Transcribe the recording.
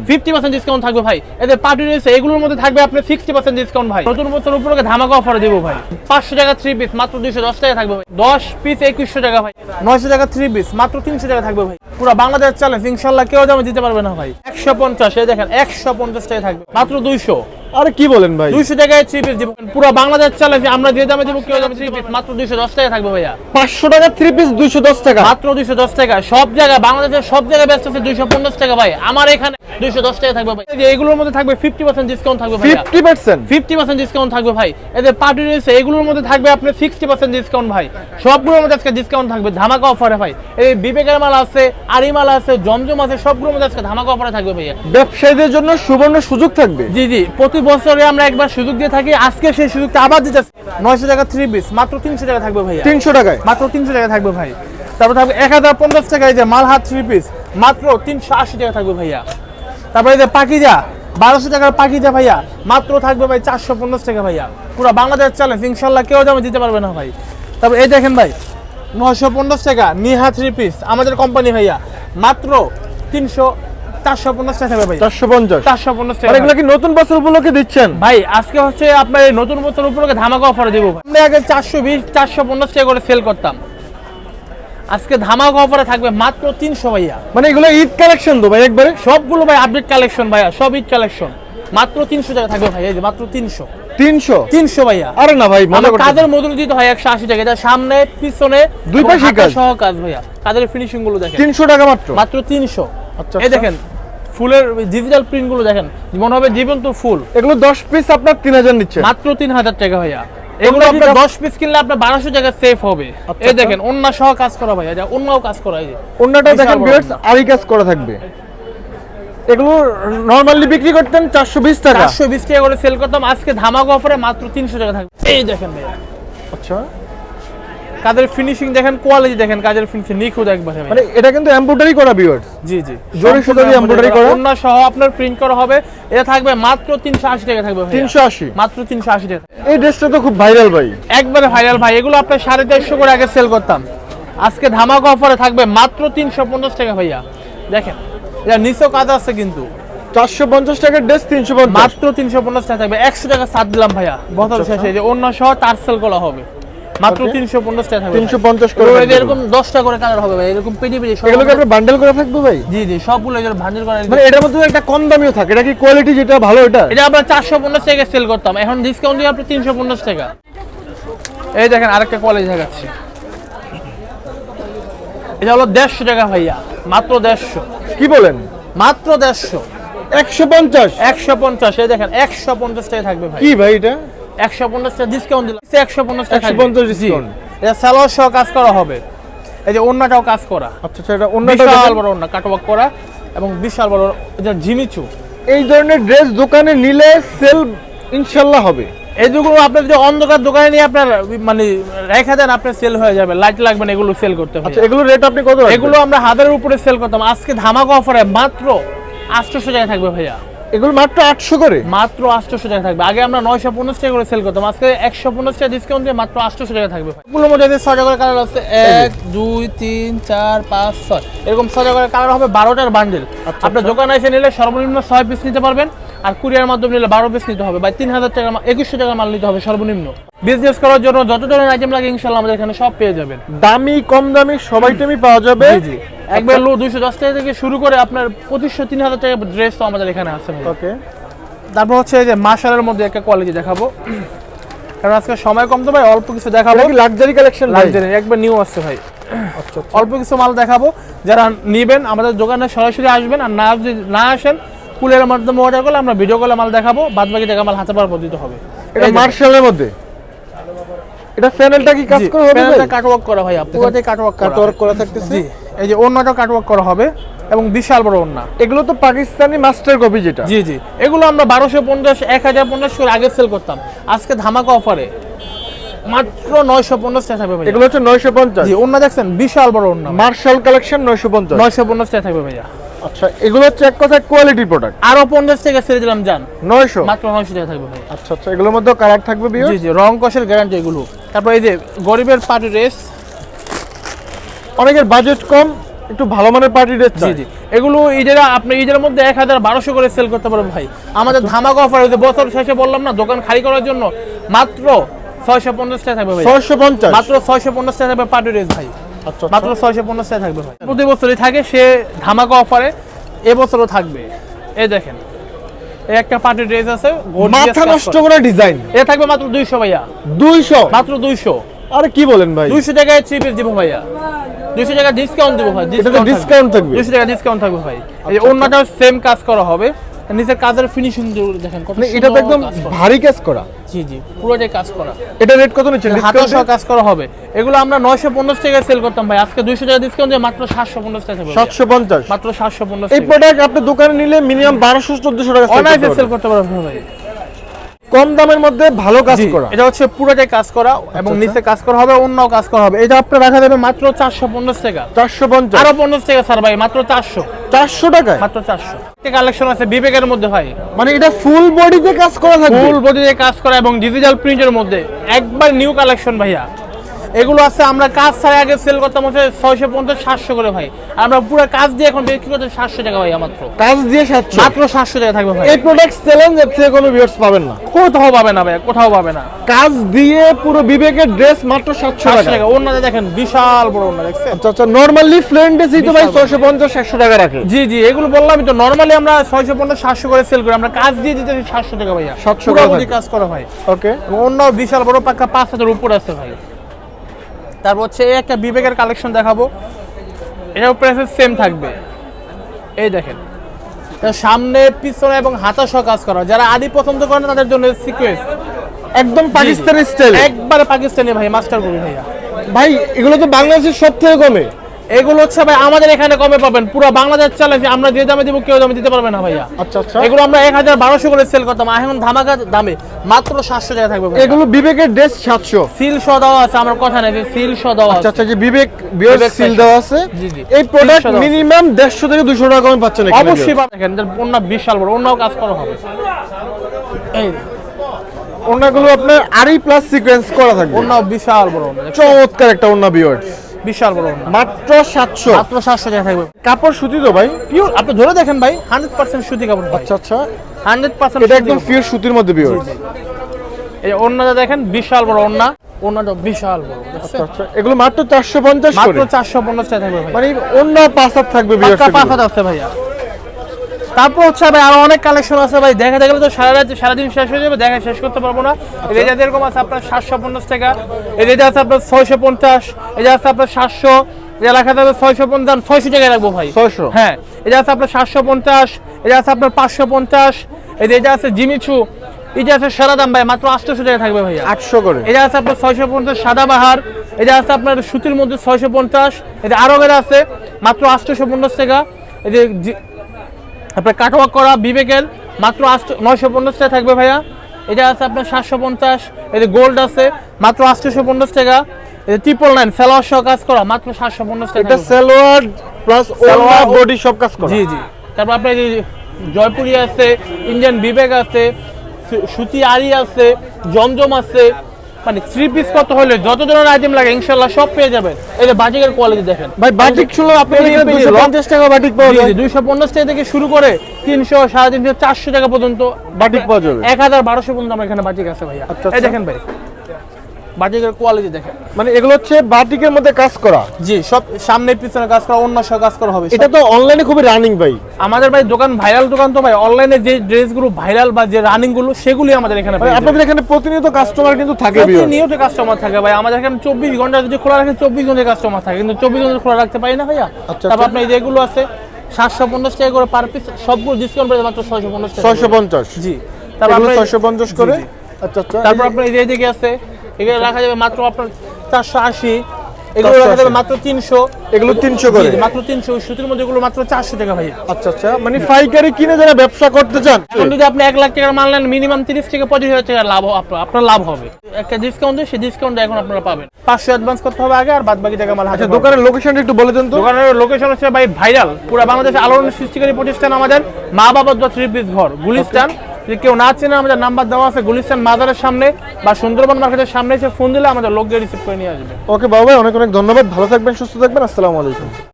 50% discount থাকবে ভাই। এদের পার্টি রয়েছে, এগুলোর মধ্যে থাকবে আপনার 60% ডিসকাউন্ট ভাই। নতুন বছর উপলক্ষে ধামাকা অফার দেবো ভাই। 500 টাকা 3 পিস মাত্র 210 টাকা থাকবে ভাই। 10 পিস 2100 টাকা ভাই। 900 টাকা 3 পিস মাত্র 300 টাকা থাকবে ভাই। পুরো বাংলাদেশ চ্যালেঞ্জ, ইনশাআল্লাহ কেউ দামে দিতে পারবে না ভাই। 150, এই দেখেন 150 টাকা থাকবে মাত্র 200। আরে কি বলেন ভাই, 200 টাকায় 3 পিস দিব। পুরো বাংলাদেশ চ্যালেঞ্জ, আমরা যে দামে দেব কেউ দামে 3 পিস মাত্র 210 টাকা থাকবে ভাইয়া। 500 টাকা 3 পিস 210 টাকা, মাত্র 210 টাকা। সব জায়গায়, বাংলাদেশের সব জায়গায় ব্যস্ত আছে 250 টাকা ভাই। আমার এখানে 210 টাকা থাকবে ভাই। যে এগুলোর মধ্যে থাকবে 50% ডিসকাউন্ট থাকবে ভাই। 50% ডিসকাউন্ট থাকবে ভাই। এদের পার্টি রয়েছে, এগুলোর মধ্যে থাকবে আপনার 60% ডিসকাউন্ট ভাই। সবগুলোর মধ্যে আজকে ডিসকাউন্ট থাকবে ধামাকা অফারে ভাই। এই বিবেকের মাল আছে, আরিমাল আছে, জমজম আছে, সবগুলোর মধ্যে আজকে ধামাকা অফারে থাকবে ভাইয়া। ব্যবসায়ীদের জন্য সুবর্ণ সুযোগ থাকবে। জি জি, প্রতি বছরে আমরা একবার সুযোগ দিয়ে থাকি, আজকে সেই সুযোগটা আবার দিতেছি। 900 টাকা 3 পিস মাত্র 300 টাকা থাকবে ভাইয়া। 300 টাকায় মাত্র 300 টাকা থাকবে ভাই। তারপর থাকবে 1050 টাকায় যে মালহার 3 পিস মাত্র 380 টাকা থাকবে ভাইয়া। তারপরে যে পাকিজা 1200 টাকার পাকিজা ভাইয়া মাত্র থাকবে ভাই 450 টাকা ভাইয়া। পুরো বাংলাদেশ চ্যালেঞ্জ, ইনশাআল্লাহ কেউ দামে দিতে পারবে না ভাই। তারপর এই দেখেন ভাই 950 টাকা নিহা 3 পিস আমাদের কোম্পানি ভাইয়া মাত্র 450 টাকা থাকবে ভাই। 450 টাকা। এগুলো কি নতুন বছর উপলক্ষে দিচ্ছেন ভাই? আজকে হচ্ছে আপনার এই নতুন বছর উপলক্ষে ধামাকা অফার দেবো ভাই। আমরা আগে 420 450 টাকা করে সেল করতাম, আজকে ধামাকা অফারে থাকবে মাত্র 300 ভাইয়া। মানে এগুলো ঈদ কালেকশন তো ভাই, একবারে সবগুলো ভাই আপডেট কালেকশন ভাইয়া, সব ঈদ কালেকশন। মাত্র 300 টাকা থাকবে ভাই। এই যে মাত্র 300 ভাইয়া। আরে না ভাই, মনে করতে কাজের মজুরি দিতে হয় 180 টাকা। এটা সামনে পিছনে দুই পাশে কাজ সহ কাজ ভাইয়া। কাজের ফিনিশিং গুলো দেখেন 300 টাকা মাত্র। মাত্র 300। আচ্ছা, এই দেখেন ফুলের ডিজিটাল প্রিন্ট গুলো দেখেন, মনে হবে জীবন্ত ফুল। এগুলো 10 পিস আপনার 3000 নিচ্ছে, মাত্র 3000 টাকা ভাইয়া। এগুলো আপনার 10 পিস কিনলে আপনার 1200 টাকা সেভ হবে। এই দেখেন ওন্না সহ কাজ করা ভাইয়া, এটা ওন্নাও কাজ করা। এই যে ওন্নাটা দেখেন ভিউয়ার্স, আরি কাজ করা থাকবে। এগুলো নরমালি বিক্রি করতেন 420 টাকা, 420 টাকা করে সেল করতাম, আজকে ধামাকা অফারে মাত্র 300 টাকা থাকবে। এই দেখেন ভাইয়া, আচ্ছা কাজের ফিনিশিং দেখেন, কোয়ালিটি দেখেন, কাজের ফিনিশিং নিখুঁত একবারে। মানে এটা কিন্তু এমব্রয়ডারি করা ভিউয়ার্স। জি জি, জরি সুতা দিয়ে এমব্রয়ডারি করা, ওন্না সহ আপনার প্রিন্ট করা হবে। এটা থাকবে মাত্র 380 টাকা থাকবে ভাই। 380 মাত্র 380 টাকা। এই ড্রেসটা তো খুব ভাইরাল ভাই, একবারে ভাইরাল ভাই। এগুলো আপনার 450 করে আগে সেল করতাম, আজকে ধামাকা অফারে থাকবে মাত্র 350 টাকা ভাইয়া। দেখেন এটা নিচেও কাজ আছে কিন্তু। 450 টাকার ড্রেস 350, মাত্র 350 টাকা থাকবে। 100 টাকা ছাড় দিলাম ভাইয়া বছর শেষে। যে অন্য সহ তার সেল করা হবে মাত্র 350 টাকা থাকবে। 350 করে এরকম 10টা করে কালার হবে ভাই, এরকম পেডি পেডি সব। এগুলো কি আপনার বান্ডেল করা থাকবে ভাই? জি জি, সবগুলো এর বান্ডেল করা। মানে এটার মধ্যে একটা কম দামিও থাকে, এটা কি কোয়ালিটি যেটা ভালো? এটা আমরা 450 টাকা সেল করতাম, এখন ডিসকাউন্ট দিয়ে আপনি 350 টাকা। এই দেখেন আরেকটা কোয়ালিটি দেখাচ্ছি, এটা হলো 150 টাকা ভাইয়া, মাত্র 150। কি বলেন? মাত্র 150। 150 এই দেখেন 150 টাকা থাকবে ভাই। কি ভাই এটা? 150 টাকা ডিসকাউন্ট দিলাম, 150 টাকা। 150 ডিসকাউন্ট। এটা সালোয়ার সহ কাজ করা হবে। এই যে ওন্নাটাও কাজ করা। আচ্ছা আচ্ছা, এটা ওন্নাটা বিশাল বড় ওন্না, কাটওয়ার্ক করা এবং বিশাল বড় এটা জিমিচু। এই ধরনের ড্রেস দোকানে নিলে সেল ইনশাআল্লাহ হবে। এই যেগুলো আপনি যদি অন্ধকার দোকানে নিয়ে আপনার মানে রেখে দেন, আপনার সেল হয়ে যাবে, লাইট লাগবে না এগুলো সেল করতে। আচ্ছা, এগুলো রেট আপনি কত রাখবেন? এগুলো আমরা 1000 এর উপরে সেল করতাম, আজকে ধামাকা অফারে মাত্র 800 টাকা থাকবে ভাইয়া। এগুলো মাত্র 800 করে, মাত্র 800 টাকা থাকবে। আগে আমরা 950 টাকা করে সেল করতাম, আজকে 150 টাকা ডিসকাউন্ট দিয়ে মাত্র 800 টাকা থাকবে। এগুলোর মধ্যে 6টা করে কালার আছে, 1 2 3 4 5 6 এরকম 6টা করে কালার হবে, 12টার বান্ডেল। আপনার দোকানে এসে নিলে সর্বনিম্ন 6 পিস নিতে পারবেন, আর কুরিয়ার মাধ্যমে নিলে 12 পিস নিতে হবে। ভাই 3000 টাকা 2100 টাকা মাল নিতে হবে সর্বনিম্ন। বিজনেস করার জন্য যত ধরনের আইটেম লাগে ইনশাআল্লাহ আমাদের এখানে সব পেয়ে যাবেন। দামি কম দামি সব আইটেমই পাওয়া যাবে। জি জি, একবার লো 210 টাকা থেকে শুরু করে আপনার 2500 3000 টাকা ড্রেস তো আমাদের এখানে আছে ভাই। ওকে, তারপর হচ্ছে এই যে মাশালের মধ্যে একটা কোয়ালিটি দেখাবো, কারণ আজকে সময় কম তো ভাই, অল্প কিছু দেখাবো। এটা কি লাক্সারি কালেকশন? লাক্সারি একবার নিউ আসছে ভাই। আচ্ছা, অল্প কিছু মাল দেখাবো, যারা নেবেন আমাদের দোকানে সরাসরি আসবেন, আর না যদি না আসেন কুলের মাধ্যমে অর্ডার করলে আমরা ভিডিও কলে মাল দেখাবো, বাদ বাকি টাকা মাল হাতে পাওয়ার পর দিতে হবে। এটা মার্শালের মধ্যে, এটা প্যানেলটা কি কাজ করা হবে? প্যানেলটা কাটওয়ার্ক করা ভাই, পুরোটাই কাটওয়ার্ক করা থাকতেছে। জি, এই যে ওন্নাটা কাটওয়ার্ক করা হবে এবং বিশাল বড় ওন্না। এগুলো তো পাকিস্তানি মাস্টার কপি যেটা। জি জি, এগুলো আমরা 1250 1050 করে আগে সেল করতাম, আজকে ধামাকা অফারে মাত্র 950 টাকা থাকবে ভাই। এগুলো হচ্ছে 950। জি, ওন্না দেখছেন বিশাল বড় ওন্না, মার্শাল কালেকশন 950। 950 টাকা থাকবে ভাইয়া। আচ্ছা, এগুলো হচ্ছে এক কথায় কোয়ালিটি প্রোডাক্ট। আরো 50 টাকা ছেড়ে দিলাম জান, 900, মাত্র 900 টাকা থাকবে ভাই। আচ্ছা আচ্ছা, এগুলোর মধ্যে কালার থাকবে ভিউয়ার্স। জি জি, রং কষের গ্যারান্টি এগুলো। তারপর এই যে গরিবের পার্টি ড্রেস, অনেকের বাজেট কম, একটু ভালো মানের পার্টি ড্রেস। জি জি, এগুলো ঈদের মধ্যে 1200 করে সেল করতে পারবেন ভাই। আমাদের ধামাকা অফার হয়েছে বছর শেষে, বললাম না দোকান খালি করার জন্য, মাত্র 650 টাকা থাকবে ভাই। 650 মাত্র 650 টাকা থাকবে পার্টি ড্রেস ভাই। আচ্ছা মাত্র 650 টাকা থাকবে ভাই। প্রতি বছরই থাকে, সে ধামাকা অফারে এবছরও থাকবে। এই দেখেন, এই একটা পার্টি ড্রেস আছে, মাথা নষ্ট করা ডিজাইন, এটা থাকবে মাত্র 200 ভাইয়া। 200 মাত্র 200। আরে কি বলেন ভাই, 200 টাকায় 3 পিস দিব ভাইয়া। 200 টাকা ডিসকাউন্ট দিব ভাই। এটাতে ডিসকাউন্ট থাকবে, 200 টাকা ডিসকাউন্ট থাকবে ভাই। এই ওন্নাটাও সেম কাজ করা হবে, নিচের কাজের ফিনিশিং দেখেন কত সুন্দর। এটা তো একদম ভারী কাজ করা। জি জি, পুরোটাই কাজ করা। এটা রেট কত নিচ্ছেন? হাতে সহ কাজ করা হবে। এগুলো আমরা 950 টাকায় সেল করতাম ভাই, আজকে 200 টাকা ডিসকাউন্ট দিয়ে মাত্র 750 টাকা থাকবে। 750, মাত্র 750 এই টাকা। প্রোডাক্ট আপনি দোকানে নিলে মিনিমাম 1200-1400 টাকা অনায়াসে সেল করতে পারবেন ভাই। কম দামের মধ্যে ভালো কাজ করা। এটা হচ্ছে পুরোটাই কাজ করা এবং নিচে কাজ করা হবে, অন্যও কাজ করা হবে। এটা আপনার রাখা যাবে মাত্র 450 টাকা। 450, আরো 50 টাকা স্যার ভাই, মাত্র 400। 400 টাকায় মাত্র 400 কালেকশন আছে বিবেকের মধ্যে ভাই। মানে এটা ফুল বডিতে কাজ করা থাকবে, ফুল বডিতে কাজ করা এবং ডিজিটাল প্রিন্টের মধ্যে একবার নিউ কালেকশন ভাইয়া। এগুলো আছে আমরা কাজ ছাড়া আগে সেল করতাম হচ্ছে 650-700 করে ভাই। আমরা পুরো কাজ দিয়ে এখন বিক্রি করতে 700 টাকা ভাই। মাত্র কাজ দিয়ে 700, মাত্র 700 টাকা থাকবে ভাই। এই প্রোডাক্ট চ্যালেঞ্জ এর থেকে কোনো ভিউয়ার্স পাবেন না, কোথাও পাবে না ভাই, কোথাও পাবে না। কাজ দিয়ে পুরো বিবেকের ড্রেস মাত্র 700 700 টাকা। টাকা। ওন্নাটা দেখেন বিশাল বড় ওন্না, দেখছেন? আচ্ছা আচ্ছা, নরমালি ফ্লেন্ডেসই তো ভাই 650-700 টাকা রাখে। জি জি, এগুলো বললামই তো, নরমালি আমরা 650-700 করে সেল করি, আমরা কাজ দিয়ে দিতেছি 700 টাকা ভাইয়া। 700 পুরো টাকা বডি কাজ করা ভাই। ওকে, এবং অন্যও বিশাল বড় পাক্কা 5000 উপর আছে ভাই। তারপর হচ্ছে এই একটা বিবেকের কালেকশন দেখাবো, এটাও প্রাইস সেম থাকবে। এই দেখেন, এর সামনে পিছনে এবং হাতা সহ কাজ করা। যারা আদি পছন্দ করেন তাদের জন্য সিকোয়েন্স একদম পাকিস্তানি স্টাইল, একবারে পাকিস্তানি ভাই, মাস্টার করি ভাইয়া। ভাই এগুলো তো বাংলাদেশের সব থেকে কমে। এগুলো হচ্ছে ভাই আমাদের এখানে কমে পাবেন, পুরো বাংলাদেশ চালাচ্ছি আমরা, যে দামে দিব কেউ দামে দিতে পারবে না ভাইয়া। আচ্ছা আচ্ছা, এগুলো আমরা 1200 করে সেল করতাম, এখন ধামাকা দামে মাত্র 700 টাকা থাকবে ভাই। এগুলো বিবেকের ড্রেস 700, সিল সহ দেওয়া আছে, আমার কথা নাই, সিল সহ দেওয়া আচ্ছা আছে। আচ্ছা, যে বিবেক বিয়ার সিল দেওয়া আছে। জি জি, এই প্রোডাক্ট সিল সহ দেওয়া আছে। মিনিমাম 150 থেকে 200 টাকা কমে পাচ্ছেন এখানে। অবশ্যই পাবেন, দেখেন ওন্না বিশাল বড়, ওন্নাও কাজ করা হবে। এই ওন্নাগুলো আপনার আরই প্লাস সিকোয়েন্স করা থাকবে, ওন্নাও বিশাল বড় ওন্না, দেখছেন? চমৎকার একটা ওন্না ভিউয়ার্স, বিশাল বড় ওন্না, মাত্র 700। মাত্র 700 টাকা থাকবে। কাপড় সুতি তো ভাই? পিওর, আপনি ধরে দেখেন ভাই, 100% সুতি কাপড় ভাই। আচ্ছা আচ্ছা, 100% এটা একদম পিওর সুতির মধ্যে ভিউয়ার্স। এই ওন্নাটা দেখেন বিশাল বড় ওন্না, ওন্নাটা বিশাল বড়, দেখছেন? আচ্ছা, এগুলো মাত্র 450 মাত্র করে, 450 টাকা থাকবে ভাই। মানে ওন্না পাঁচ হাত থাকবে ভিউয়ার্স। পাক্কা 5 হাত আছে ভাইয়া। তারপর হচ্ছে ভাই আরো অনেক কালেকশন আছে ভাই, দেখাতে গেলে তো সারাদিন শেষ হয়ে যাবে, দেখা শেষ করতে পারবো না। এই যে এরকম আছে আপনার 750 টাকা, এই যে আছে আপনার 650, এই যে আছে আপনার 700, এটা রাখা যাবে 650, 600 টাকায় রাখবো ভাই। 600, হ্যাঁ, এই যে আছে আপনার 750, এই যে আছে আপনার 550, এই যে এটা আছে জিমিচু, এই যে আছে সাদা দাম ভাই, মাত্র 800 টাকা থাকবে ভাইয়া। 800 করে, এটা আছে আপনার 650 সাদা বাহার, এটা আছে আপনার সুতির মধ্যে 650, এটা আরো বেড়া আছে মাত্র 850 টাকা। এই যে আপনার কাটওয়ার্ক করা বিবেকের মাত্র 950 টাকা থাকবে ভাইয়া। এটা আছে আপনার 750, এই যে গোল্ড আছে মাত্র 850 টাকা। এই যে 999 সালোয়ার সহ কাজ করা মাত্র 750 টাকা। এটা সালোয়ার প্লাস ওন্না বডি সব কাজ করা। জি জি, তারপর আপনার এই যে জয়পুরি আছে, ইন্ডিয়ান বিবেক আছে, সুতি আরি আছে, জমজম আছে, মানে 3 পিস কত হলে যত ধরনের আইটেম লাগে ইনশাআল্লাহ সব পেয়ে যাবেন। এই যে বাটিকের কোয়ালিটি দেখেন ভাই, বাটিক ছিল আপনাদের এখানে 250 টাকা বাটিক পাওয়া যায়। 250 টাকা থেকে শুরু করে 300, 350, 400 টাকা পর্যন্ত বাটিক পাওয়া যাবে। 1200 পর্যন্ত আমার এখানে বাটিক আছে ভাইয়া। আচ্ছা, এই দেখেন ভাই, বাটিকের কোয়ালিটি দেখেন। মানে এগুলো হচ্ছে বাটিকের মধ্যে কাজ করা। জি, সব সামনে পিছনে কাজ করা, অন্য সব কাজ করা হবে। এটা তো অনলাইনে খুবই রানিং ভাই। আমাদের ভাই দোকান ভাইরাল দোকান তো ভাই, অনলাইনে যে ড্রেসগুলো ভাইরাল বা যে রানিং গুলো সেগুলি আমাদের এখানে মানে আপনাদের এখানে প্রতিনিয়ত কাস্টমার কিন্তু থাকে ভিউয়ার্স। নিয়মিত কাস্টমার থাকে ভাই, আমাদের এখানে 24 ঘন্টা যদি খোলা রাখেন 24 ঘন্টা কাস্টমার থাকে, কিন্তু 24 ঘন্টা খোলা রাখতে পারি না ভাইয়া। আচ্ছা, তারপর আপনার এই যেগুলো আছে 750 টাকা করে পার পিস, সবগুলো ডিসকাউন্ট পেয়ে মাত্র 650 টাকা। 650, জি, তারপর তারপর 650 করে। জি, জি। আচ্ছা আচ্ছা, তারপর আপনার এই যে এদিকে আছে, এগুলো রাখা যাবে মাত্র আপনার 480, এগুলো রাখা যাবে মাত্র 300, এগুলো 300 করে, জি, মাত্র 300। সুতির মধ্যে এগুলো মাত্র 400 টাকা ভাইয়া। আচ্ছা আচ্ছা, মানে পাইকারি কিনে যারা ব্যবসা করতে চান, এখন যদি আপনি 1 লাখ টাকার মাল নেন মিনিমাম 30 থেকে 25,000 টাকা লাভ আপনার লাভ হবে। একটা ডিসকাউন্ট দিয়ে সেই ডিসকাউন্ট এখন আপনারা পাবেন। 500 অ্যাডভান্স করতে হবে আগে, আর বাদ বাকি টাকা মাল হাতে আচ্ছা পাবেন। দোকানের লোকেশনটা একটু বলে দেন তো। দোকানের লোকেশন হচ্ছে ভাই ভাইরাল, পুরো বাংলাদেশে আলোড়ন সৃষ্টিকারী প্রতিষ্ঠান আমাদের মা বাবার 3 পিস ঘর, গুলিস্তান। যদি কেউ না চেনে আমাদের নাম্বার দেওয়া আছে গুলিস্তান মাজারের সামনে বা সুন্দরবন মার্কেটের সামনে, এসে ফোন দিলে আমাদের লোক গিয়ে রিসিভ করে নিয়ে আসবে। ওকে বাবা ভাই, অনেক অনেক ধন্যবাদ, ভালো থাকবেন, সুস্থ থাকবেন, আসসালামু আলাইকুম।